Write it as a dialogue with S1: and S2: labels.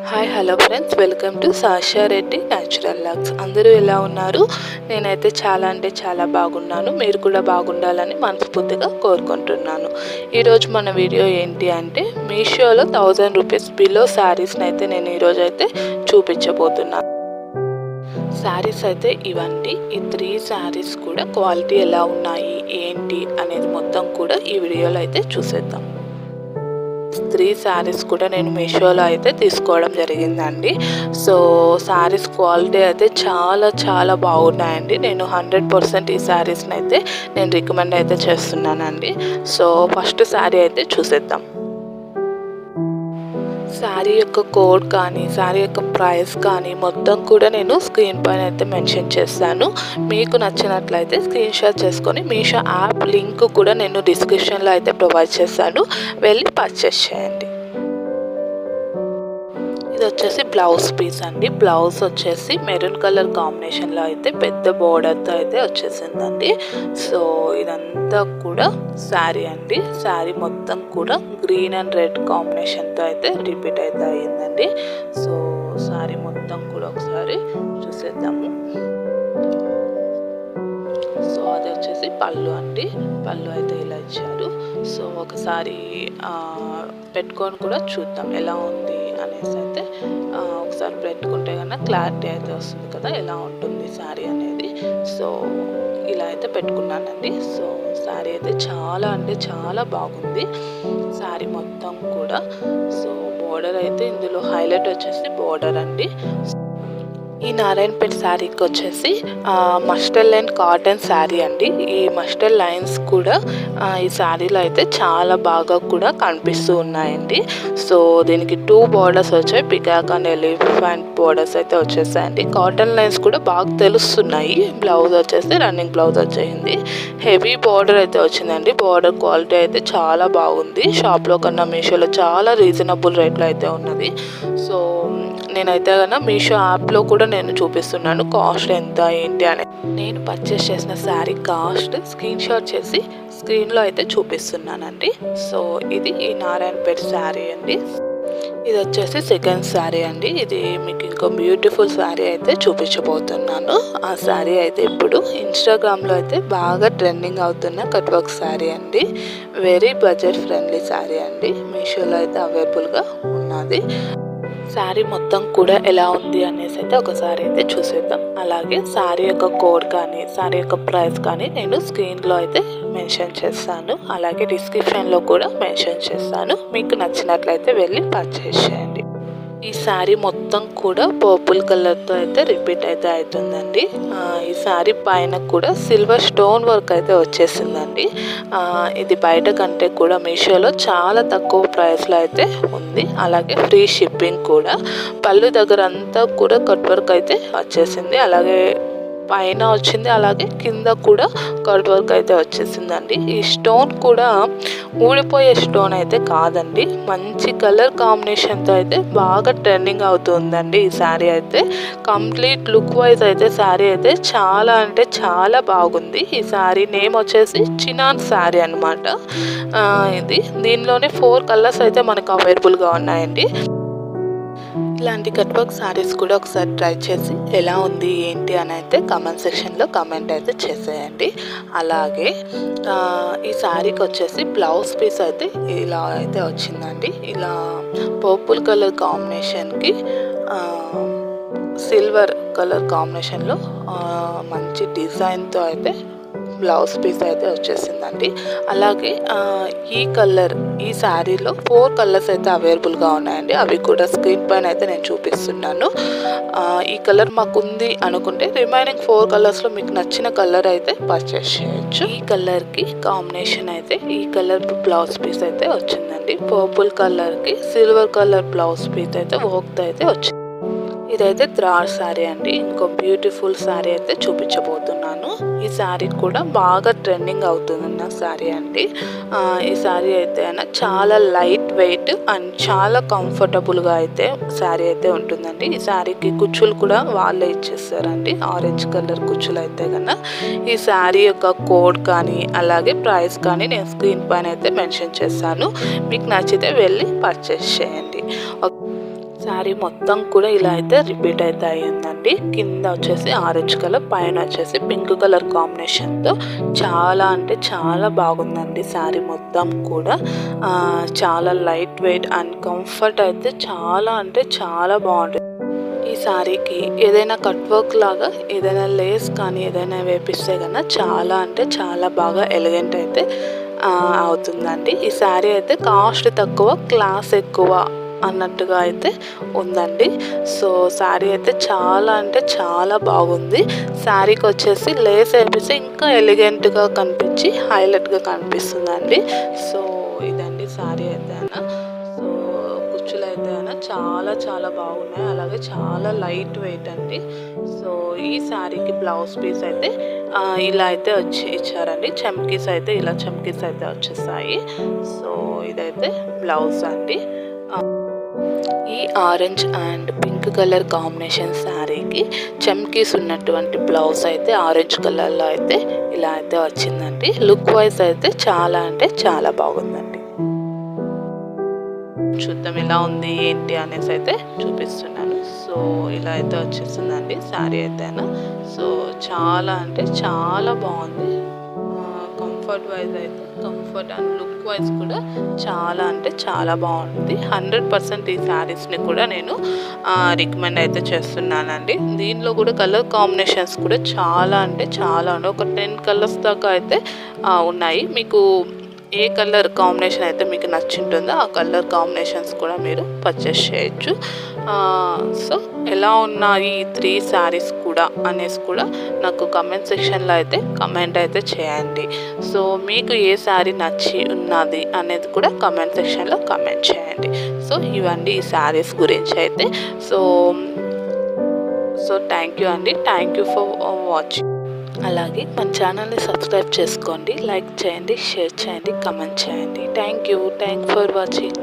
S1: Hi hello friends, welcome to Sasha Reddy natural logs. అందరూ ఎలా ఉన్నారు? నేనైతే చాలా అంటే చాలా బాగున్నాను. మీరు కూడా బాగుండాలని మనస్ఫూర్తిగా కోరుకుంటున్నాను. ఈరోజు మన వీడియో ఏంటి అంటే మీషోలో 1000 రూపీస్ బిలో శారీస్ని అయితే నేను ఈరోజు అయితే చూపించబోతున్నాను. శారీస్ అయితే ఇవండి. ఈ 3 శారీస్ కూడా క్వాలిటీ ఎలా ఉన్నాయి ఏంటి అనేది మొత్తం కూడా ఈ వీడియోలో అయితే చూసేద్దాం. 3 శారీస్ కూడా నేను మీషోలో అయితే తీసుకోవడం జరిగిందండి. సో శారీస్ క్వాలిటీ అయితే చాలా చాలా బాగున్నాయండి. నేను 100% ఈ శారీస్ని అయితే నేను రికమెండ్ అయితే చేస్తున్నానండి. సో ఫస్ట్ శారీ అయితే చూసేద్దాం. శారీ యొక్క కోడ్ కానీ శారీ యొక్క ప్రైస్ కానీ మొత్తం కూడా నేను స్క్రీన్ పైన అయితే మెన్షన్ చేస్తాను. మీకు నచ్చినట్లయితే స్క్రీన్ షాట్ చేసుకొని మీషో యాప్ లింక్ కూడా నేను డిస్క్రిప్షన్లో అయితే ప్రొవైడ్ చేస్తాను, వెళ్ళి పర్చేస్ చేయండి. ఇది వచ్చేసి బ్లౌజ్ పీస్ అండి. బ్లౌజ్ వచ్చేసి మెరూన్ కలర్ కాంబినేషన్లో అయితే పెద్ద బోర్డర్తో అయితే వచ్చేసిందండి. సో ఇదంతా కూడా శారీ అండి. శారీ మొత్తం కూడా గ్రీన్ అండ్ రెడ్ కాంబినేషన్తో అయితే రిపీట్ అయితే అయ్యిందండి. సో శారీ మొత్తం కూడా ఒకసారి చూసేద్దాము. సో అది వచ్చేసి పళ్ళు అండి. పళ్ళు అయితే ఇలా ఇచ్చారు. సో ఒకసారి పెట్టుకొని కూడా చూద్దాం ఎలా ఉంది అనేసి అయితే. ఒకసారి పెట్టుకుంటే కన్నా క్లారిటీ అయితే వస్తుంది కదా ఎలా ఉంటుంది శారీ అనేది. సో ఇలా అయితే పెట్టుకున్నానండి. సో శారీ అయితే చాలా అంటే చాలా బాగుంది శారీ మొత్తం కూడా. సో బోర్డర్ అయితే ఇందులో హైలైట్ వచ్చేసి బోర్డర్ అండి. ఈ నారాయణపేట శారీకి వచ్చేసి మస్టర్డ్ లైన్ కాటన్ శారీ అండి. ఈ మస్టర్డ్ లైన్స్ కూడా ఈ శారీలో అయితే చాలా బాగా కూడా కనిపిస్తూ ఉన్నాయండి. సో దీనికి 2 బోర్డర్స్ వచ్చాయి. పికాక్ అండ్ ఎలిఫెంట్ బోర్డర్స్ అయితే వచ్చేసాయండి. కాటన్ లైన్స్ కూడా బాగా తెలుస్తున్నాయి. బ్లౌజ్ వచ్చేసి రన్నింగ్ బ్లౌజ్ వచ్చేసింది. హెవీ బోర్డర్ అయితే వచ్చిందండి. బోర్డర్ క్వాలిటీ అయితే చాలా బాగుంది. షాప్లో కన్నా మీషోలో చాలా రీజనబుల్ రేట్లో అయితే ఉన్నది. సో నేనైతే కన్నా మీషో యాప్లో కూడా నేను చూపిస్తున్నాను కాస్ట్ ఎంత ఏంటి అని. నేను పర్చేస్ చేసిన శారీ కాస్ట్ స్క్రీన్ షాట్ చేసి స్క్రీన్లో అయితే చూపిస్తున్నానండి. సో ఇది ఈ నారాయణపేట శారీ అండి. ఇది వచ్చేసి సెకండ్ శారీ అండి. ఇది మీకు ఇంకో బ్యూటిఫుల్ శారీ అయితే చూపించబోతున్నాను. ఆ శారీ అయితే ఇప్పుడు ఇన్స్టాగ్రామ్లో అయితే బాగా ట్రెండింగ్ అవుతున్న కట్ వర్క్ శారీ అండి. వెరీ బడ్జెట్ ఫ్రెండ్లీ శారీ అండి. మీషోలో అయితే అవైలబుల్గా ఉన్నది. శారీ మొత్తం కూడా ఎలా ఉంది అనేసి అయితే ఒకసారి అయితే చూసేద్దాం. అలాగే శారీ యొక్క కోడ్ కానీ శారీ యొక్క ప్రైస్ కానీ నేను స్క్రీన్లో అయితే మెన్షన్ చేస్తాను. అలాగే డిస్క్రిప్షన్లో కూడా మెన్షన్ చేస్తాను. మీకు నచ్చినట్లయితే వెళ్ళి పర్చేస్ చేయండి. ఈ శారీ మొత్తం కూడా పర్పుల్ కలర్తో అయితే రిపీట్ అయితే అవుతుందండి. ఈ శారీ పైన కూడా సిల్వర్ స్టోన్ వర్క్ అయితే వచ్చేసిందండి. ఇది బయట కంటే కూడా మీషోలో చాలా తక్కువ ప్రైస్లో అయితే ఉంది. అలాగే ఫ్రీ షిప్పింగ్ కూడా. పళ్ళు దగ్గర అంతా కూడా కట్ వర్క్ అయితే వచ్చేసింది. అలాగే పైన వచ్చింది, అలాగే కింద కూడా కట్ వర్క్ అయితే వచ్చేసిందండి. ఈ స్టోన్ కూడా ఊడిపోయే స్టోన్ అయితే కాదండి. మంచి కలర్ కాంబినేషన్తో అయితే బాగా ట్రెండింగ్ అవుతుందండి ఈ శారీ అయితే. కంప్లీట్ లుక్ వైజ్ అయితే శారీ అయితే చాలా అంటే చాలా బాగుంది. ఈ శారీ నేమ్ వచ్చేసి చినాన్ శారీ అనమాట. ఇది దీనిలోనే 4 కలర్స్ అయితే మనకు అవైలబుల్గా ఉన్నాయండి. ఇలాంటి కట్ వర్క్ శారీస్ కూడా ఒకసారి ట్రై చేసి ఎలా ఉంది ఏంటి అని అయితే కామెంట్ సెక్షన్లో కామెంట్ అయితే చేసేయండి. అలాగే ఈ శారీకి వచ్చేసి బ్లౌజ్ పీస్ అయితే ఇలా అయితే వచ్చిందండి. ఇలా పర్పుల్ కలర్ కాంబినేషన్కి సిల్వర్ కలర్ కాంబినేషన్లో మంచి డిజైన్తో అయితే బ్లౌజ్ పీస్ అయితే వచ్చేసిందండి. అలాగే ఈ శారీలో 4 కలర్స్ అయితే అవైలబుల్గా ఉన్నాయండి. అవి కూడా స్క్రీన్ పైన అయితే నేను చూపిస్తున్నాను. ఈ కలర్ మాకు ఉంది అనుకుంటే రిమైనింగ్ 4 కలర్స్లో మీకు నచ్చిన కలర్ అయితే పర్చేస్ చేయొచ్చు. ఈ కలర్కి కాంబినేషన్ అయితే ఈ కలర్ బ్లౌజ్ పీస్ అయితే వచ్చిందండి. పర్పుల్ కలర్కి సిల్వర్ కలర్ బ్లౌజ్ పీస్ అయితే వర్క్ అయితే వచ్చింది. ఇదైతే థర్డ్ శారీ అండి. ఇంకో బ్యూటిఫుల్ శారీ అయితే చూపించబోతున్నాను. ఈ శారీ కూడా బాగా ట్రెండింగ్ అవుతున్న శారీ అండి. ఈ శారీ అయితే చాలా లైట్ వెయిట్ అండ్ చాలా కంఫర్టబుల్గా అయితే శారీ అయితే ఉంటుందండి. ఈ శారీకి కుచ్చులు కూడా వాళ్ళే ఇచ్చేస్తారండి. ఆరెంజ్ కలర్ కుచ్చులు అయితే కన్నా. ఈ శారీ యొక్క కోడ్ కానీ అలాగే ప్రైస్ కానీ నేను స్క్రీన్ పైన అయితే మెన్షన్ చేస్తాను. మీకు నచ్చితే వెళ్ళి పర్చేస్ చేయండి. శారీ మొత్తం కూడా ఇలా అయితే రిపీట్ అయితే అయ్యిందండి. కింద వచ్చేసి ఆరెంజ్ కలర్, పైన వచ్చేసి పింక్ కలర్ కాంబినేషన్తో చాలా అంటే చాలా బాగుందండి. శారీ మొత్తం కూడా చాలా లైట్ వెయిట్ అండ్ కంఫర్ట్ అయితే చాలా అంటే చాలా బాగుంటుంది. ఈ శారీకి ఏదైనా కట్ వర్క్ లాగా ఏదైనా లేస్ కానీ ఏదైనా వేపిస్తే కన్నా చాలా అంటే చాలా బాగా ఎలిగెంట్ అయితే అవుతుందండి. ఈ శారీ అయితే కాస్ట్ తక్కువ, క్లాస్ ఎక్కువ అన్నట్టుగా అయితే ఉందండి. సో శారీ అయితే చాలా అంటే చాలా బాగుంది. శారీకి వచ్చేసి లేస్ వేపిస్తే ఇంకా ఎలిగెంట్గా కనిపించి హైలైట్గా కనిపిస్తుందండి. సో ఇదండి శారీ అయితే సో కుచ్చులు అయితే చాలా చాలా బాగున్నాయి. అలాగే చాలా లైట్ వెయిట్ అండి. సో ఈ శారీకి బ్లౌజ్ పీస్ అయితే ఇలా అయితే ఇచ్చారండి. చమ్కీస్ అయితే ఇలా చమ్కీస్ అయితే వచ్చేసాయి. సో ఇదైతే బ్లౌజ్ అండి. ఈ orange and pink colour combination శారీకి చమ్కీస్ ఉన్నటువంటి బ్లౌజ్ అయితే ఆరెంజ్ కలర్లో అయితే ఇలా అయితే వచ్చిందండి. లుక్ వైజ్ అయితే చాలా అంటే చాలా బాగుందండి. చూద్దాం ఎలా ఉంది ఏంటి అనేసి అయితే చూపిస్తున్నాను. సో ఇలా అయితే వచ్చేస్తుందండి శారీ అయితే. సో చాలా అంటే చాలా బాగుంది. కంఫర్ట్ వైజ్ అయితే కంఫర్ట్ అండ్ లుక్ వైజ్ కూడా చాలా అంటే చాలా బాగుంటుంది. 100% ఈ శారీస్ని కూడా నేను రికమెండ్ అయితే చేస్తున్నానండి. దీనిలో కూడా కలర్ కాంబినేషన్స్ కూడా చాలా అంటే చాలా ఉన్నాయి. ఒక 10 కలర్స్ దాకా అయితే ఉన్నాయి. మీకు ఏ కలర్ కాంబినేషన్ అయితే మీకు నచ్చింటుందో ఆ కలర్ కాంబినేషన్స్ కూడా మీరు పర్చేస్ చేయొచ్చు. సో ఎలా ఉన్నాయి ఈ 3 శారీస్ కూడా అనేసి కూడా నాకు కమెంట్ సెక్షన్లో అయితే కమెంట్ అయితే చేయండి. సో మీకు ఏ శారీ నచ్చి ఉన్నది అనేది కూడా కమెంట్ సెక్షన్లో కమెంట్ చేయండి. సో ఇవన్నీ ఈ శారీస్ గురించి అయితే. సో థ్యాంక్ యూ అండి. Thank you for watching. అలాగే మన ఛానల్ని సబ్స్క్రైబ్ చేసుకోండి, లైక్ చేయండి, షేర్ చేయండి, కమెంట్ చేయండి. Thank you for watching.